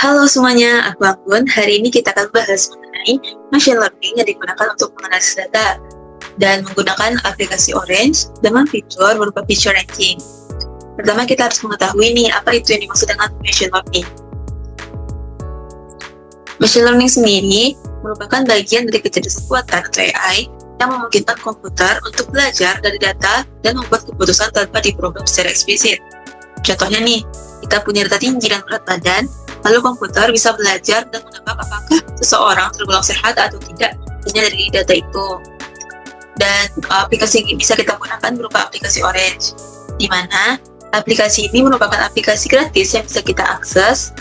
Halo semuanya, aku Anggun. Hari ini kita akan bahas mengenai machine learning yang digunakan untuk menganalisis data dan menggunakan aplikasi Orange dengan fitur berupa feature ranking. Pertama, kita harus mengetahui nih apa itu yang dimaksud dengan machine learning. Machine learning sendiri merupakan bagian dari kecerdasan buatan atau AI yang memungkinkan komputer untuk belajar dari data dan membuat keputusan tanpa diprogram secara eksplisit. Contohnya nih, kita punya data tinggi dan berat badan, lalu komputer bisa belajar dan menebak apakah seseorang tergolong sehat atau tidak hanya dari data itu. Dan aplikasi ini bisa kita gunakan berupa aplikasi Orange, di mana aplikasi ini merupakan aplikasi gratis yang bisa kita akses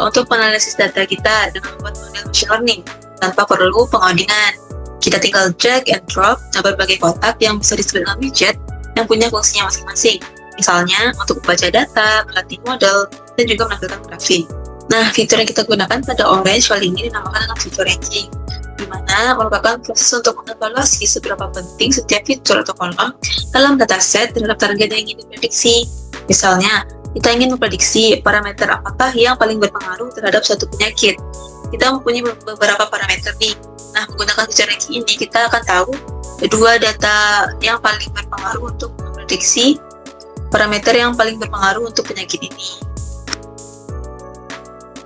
untuk menganalisis data kita dengan membuat model machine learning tanpa perlu pengodingan. Kita tinggal drag and drop berbagai kotak yang bisa disebut dengan widget yang punya fungsinya masing-masing. Misalnya untuk membaca data, melatih model, dan juga menampilkan grafik. Nah, fitur yang kita gunakan pada Orange kali ini dinamakan dengan fitur ranking, di mana merupakan proses untuk mengevaluasi seberapa penting setiap fitur atau kolom dalam dataset terhadap target yang ingin diprediksi. Misalnya, kita ingin memprediksi parameter apakah yang paling berpengaruh terhadap suatu penyakit. Kita mempunyai beberapa parameter nih. Nah, menggunakan fitur ranking ini, kita akan tahu dua data yang paling berpengaruh untuk memprediksi parameter yang paling berpengaruh untuk penyakit ini.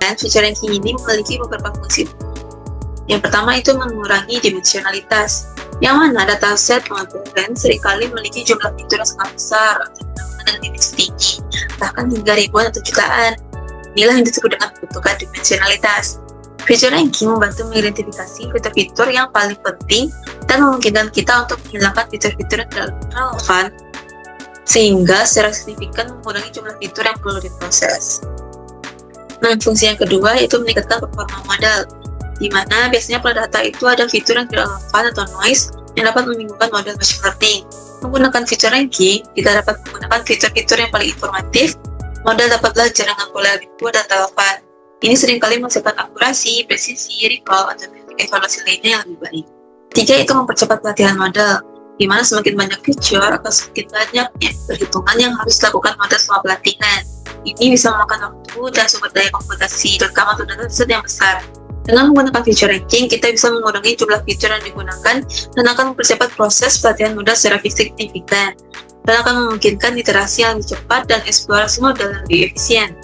Dan fitur ranking ini memiliki beberapa fungsi. Yang pertama itu mengurangi dimensionalitas, yang mana dataset modern seringkali memiliki jumlah fitur yang sangat besar dengan dimensi tinggi, bahkan hingga ribuan atau jutaan. Inilah yang disebut dengan pembentukan dimensionalitas. Fitur ranking membantu mengidentifikasi fitur-fitur yang paling penting dan memungkinkan kita untuk menghilangkan fitur-fitur yang tidak relevan, sehingga secara signifikan mengurangi jumlah fitur yang perlu diproses. Nah, fungsi yang kedua yaitu meningkatkan performa model, di mana biasanya pada data itu ada fitur yang tidak relevan atau noise yang dapat membingungkan model machine learning. Menggunakan fitur ranking, kita dapat menggunakan fitur-fitur yang paling informatif. Model dapat belajar dengan pola lebih kuat dan relevan. Ini seringkali menghasilkan akurasi, presisi, recall, atau evaluasi lainnya yang lebih baik. Tiga, itu mempercepat pelatihan model, di mana semakin banyak fitur atau semakin banyak perhitungan yang harus dilakukan model selama pelatihan. Ini bisa memakan waktu dan sumber daya komputasi, terutama untuk dataset yang besar. Dengan menggunakan fitur ranking, kita bisa mengurangi jumlah fitur yang digunakan dan akan mempercepat proses pelatihan model secara signifikan, dan akan memungkinkan iterasi yang lebih cepat dan eksplorasi model yang lebih efisien.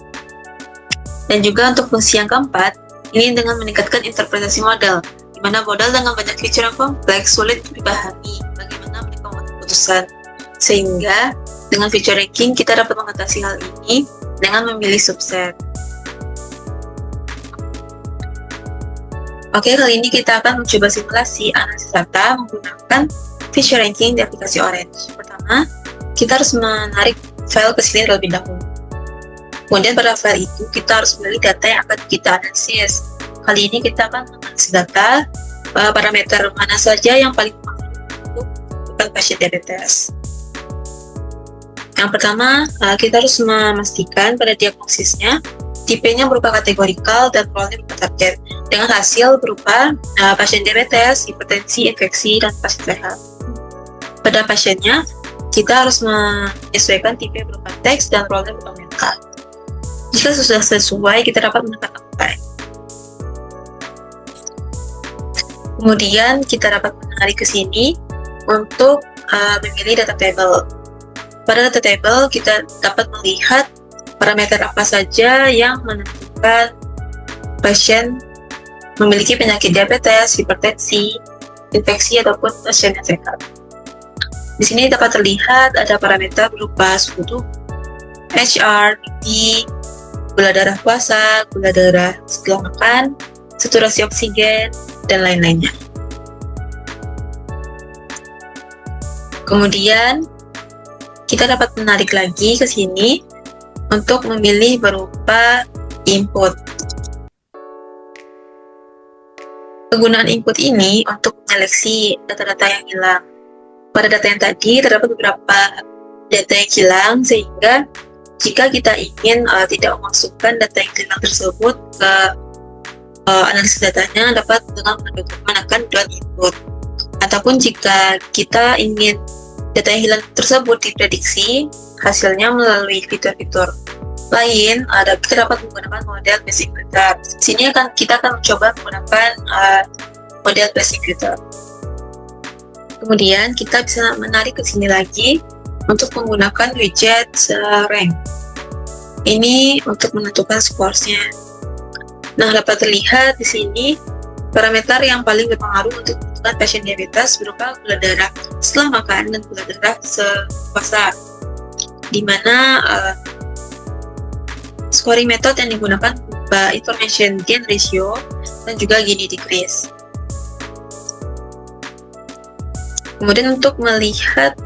Dan juga untuk fungsi yang keempat, ini dengan meningkatkan interpretasi model, di mana model dengan banyak fitur yang kompleks sulit dipahami bagaimana mereka membuat keputusan. Sehingga dengan fitur ranking kita dapat mengatasi hal ini dengan memilih subset. Oke, kali ini kita akan mencoba simulasi analisis data menggunakan fitur ranking di aplikasi Orange. Pertama, kita harus menarik file ke sini terlebih dahulu. Kemudian pada file itu kita harus memilih data yang akan kita analisis. Kali ini kita akan menganalisis data parameter mana saja yang paling untuk pasien diabetes. Yang pertama, kita harus memastikan pada diagnosisnya tipenya berupa kategorikal dan pola berupa target, dengan hasil berupa pasien diabetes, hipertensi, infeksi, dan pasien sehat. Pada pasiennya, kita harus menyesuaikan tipe berupa teks dan role berupa mental. Jika sudah sesuai, kita dapat menekan apply. Kemudian kita dapat menarik ke sini untuk memilih data table. Pada data table, kita dapat melihat parameter apa saja yang menentukan pasien memiliki penyakit diabetes, hipertensi, infeksi, ataupun pasien yang sehat. Di sini dapat terlihat ada parameter berupa suhu tubuh, HR, BP, gula darah puasa, gula darah setelah makan, saturasi oksigen, dan lain-lainnya. Kemudian kita dapat menarik lagi ke sini untuk memilih berupa input. Penggunaan input ini untuk menyeleksi data-data yang hilang. Pada data yang tadi terdapat beberapa data yang hilang, sehingga jika kita ingin tidak memasukkan data yang hilang tersebut ke analisis datanya, dapat dengan menggunakan .input. Ataupun jika kita ingin data yang hilang tersebut diprediksi hasilnya melalui fitur-fitur lain, kita dapat menggunakan model basic filter. Di sini kita akan mencoba menggunakan model basic filter. Kemudian kita bisa menarik ke sini lagi untuk menggunakan widget rank. Ini untuk menentukan scoresnya. Nah, dapat terlihat di sini parameter yang paling berpengaruh untuk menentukan pasien diabetes berupa gula darah setelah makan dan gula darah sepuasa, di mana scoring method yang digunakan berupa information gain ratio dan juga Gini decrease. Kemudian untuk melihat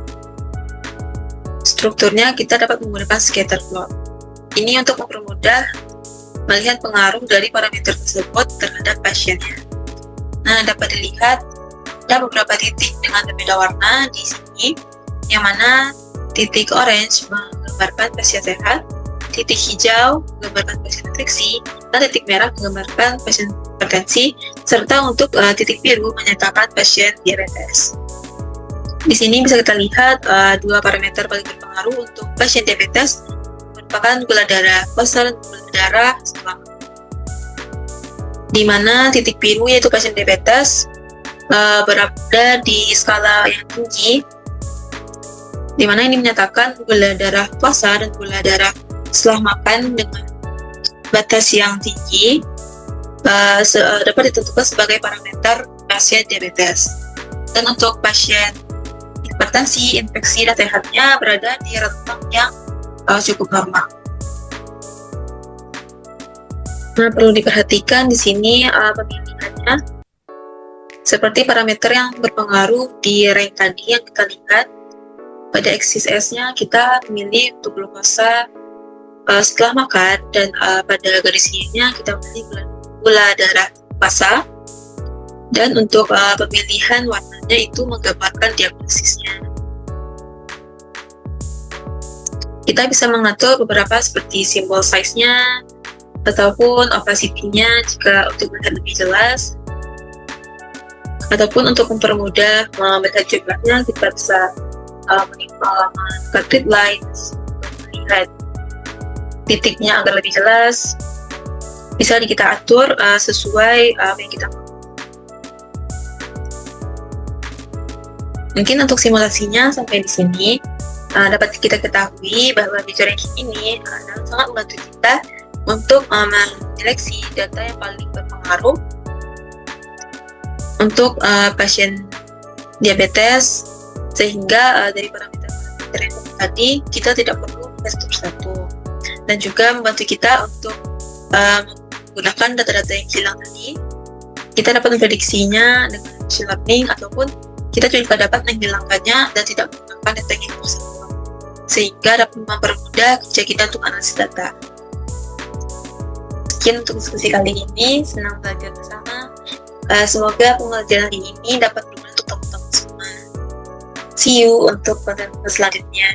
strukturnya kita dapat menggunakan scatter plot. Ini untuk mempermudah melihat pengaruh dari parameter tersebut terhadap pasiennya. Nah, dapat dilihat ada beberapa titik dengan berbeda warna di sini, yang mana titik orange menggambarkan pasien sehat, titik hijau menggambarkan pasien nutrisi, dan titik merah menggambarkan pasien hipertensi, serta untuk titik biru menyatakan pasien diabetes. Di sini bisa kita lihat dua parameter paling berpengaruh untuk pasien diabetes merupakan gula darah puasa dan gula darah setelah, di mana titik biru yaitu pasien diabetes berada di skala yang tinggi, di mana ini menyatakan gula darah puasa dan gula darah setelah makan dengan batas yang tinggi dapat ditentukan sebagai parameter pasien diabetes. Dan untuk pasien hipertensi, infeksi dan sehatnya berada di rentang yang cukup normal. Nah, perlu diperhatikan di sini pemilihannya, seperti parameter yang berpengaruh di rank tadi yang kita lihat. Pada axis S-nya kita memilih untuk glukosa setelah makan, dan pada garis Y-nya kita memilih gula darah puasa, dan untuk pemilihan warnanya itu menggambarkan diagnosisnya. Kita bisa mengatur beberapa seperti simbol size-nya ataupun opacity-nya jika untuk melihat lebih jelas, ataupun untuk mempermudah melihat jumlahnya kita bisa menggunakan grid lines untuk melihat titiknya agar lebih jelas. Bisa kita atur sesuai apa yang kita mau. Mungkin untuk simulasinya sampai di sini dapat kita ketahui bahwa feature ini sangat membantu kita untuk menyeleksi data yang paling berpengaruh untuk pasien diabetes, sehingga dari parameter-parameter yang tadi kita tidak perlu satu persatu, dan juga membantu kita untuk menggunakan data-data yang hilang tadi. Kita dapat memprediksinya dengan machine learning, ataupun kita juga dapat menghilangkannya dan tidak menggunakan data yang tersebut, sehingga dapat mempermudah kerja kita untuk analisis data. Sekian untuk diskusi kali ini, senang belajar bersama. Semoga pengajaran ini dapat berguna untuk teman-teman semua. See you untuk konten selanjutnya.